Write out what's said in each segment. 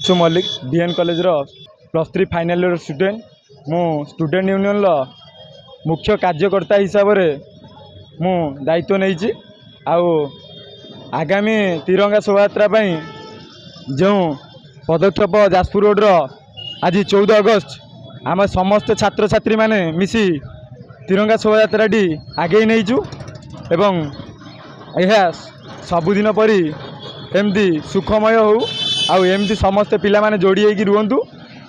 सु Mallick DN college +3 final year student मु student union मुख्य कार्यकर्ता हिसाब से मु दायित्व नहीं आगामी तिरंगा शोभायात्रा जो पदक्षेप जाजपुर रोड आज 14 अगस्त आम समस्त छात्र छात्री माने मिसी तिरंगा शोभायात्राटी आगे नहीं एवं यह सबुदिन परी एमती सुखमय हो आमती समस्ते पिला माने जोड़ी होगी रुहतु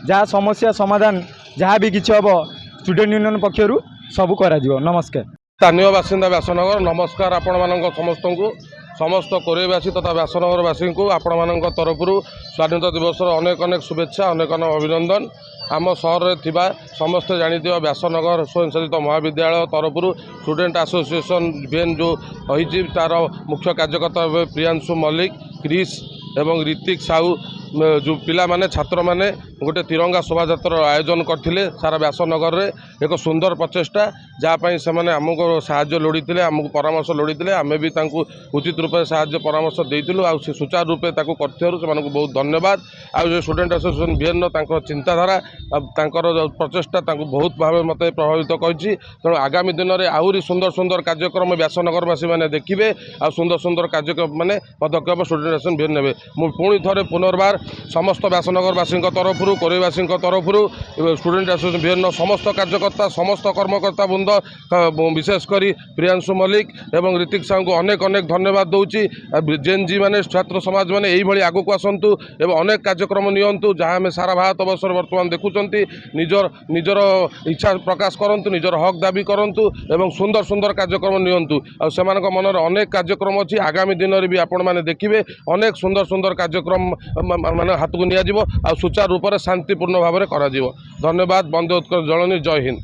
जहाँ समस्या समाधान जहाँ भी किसी हम स्टूडेंट यूनियन पक्षर सब करा नमस्कार। स्थानीय बासिंदा व्यासनगर नमस्कार आपण मान समस्त को समस्त कोरेवासी तथा व्यासनगरवासी को आपण मान तरफ स्वाधीनता दिवस अनेक अनेक शुभेच्छा अनेक अनेक अभिनंदन। आम सहर में समस्त जानी व्यासनगर स्वयंशासित महाविद्यालय तरफ स्टूडेंट एसोसिएशन बेन जो रही तार मुख्य कार्यकर्ता प्रियांशु मल्लिक क्रिस एवं ऋतिक साहू जो पिला माने छात्र माने गोटे तिरंगा शोभायात्रा आयोजन करथिले सारा व्यासनगर रे एक सुंदर प्रचेष्टा जहाँपाई से आमको साहाय्य लोड़ी आमको परामर्श लोड़ी आम भी उचित रूप से साहाय्य परामर्श देइतिलु आ सुचारू रूपे से बहुत धन्यवाद। आ स्टूडेंट एसोसिएशन बीएन चिंताधारा प्रचेष्टा बहुत भाव मत प्रभावित करी तेणु आगामी दिन में आहरी सुंदर सुंदर कार्यक्रम व्यासनगरवासी मैंने देखिए आ सुंदर सुंदर कार्यक्रम मैंने पदक्षेप स्टूडेंट एसोसिएशन बीएन ने पुणी थे पुनर्बार समस्त व्यासनगरवासी तरफ कोरेवासी तरफ स्टूडेंट एसोसिएशन बीएन समस्त कार्यकर्ता समस्त कर्मकर्ता वृंद विशेषकर प्रियांशु मल्लिक एवं ऋतिक साहू को अनेक अनेक धन्यवाद दूची। जेन जी मैंने छात्र समाज मैंने यही आगू आसतु एवं अनेक कार्यक्रम नियंतु जहाँ आम सारा भारत वर्ष बर्तमान देखुंत निजर निजर इच्छा प्रकाश करूँ निजर हक दाबी करूँ एवं सुंदर सुंदर कार्यक्रम नियंतु आ मन अनेक कार्यक्रम अच्छी आगामी दिन में भी आपण मैंने देखिए अनेक सुंदर सुंदर कार्यक्रम मान हाथ को निया सुचारू रूप से शांतिपूर्ण भाव में करा। धन्यवाद। वंदे उत्कल जननी। जय हिंद।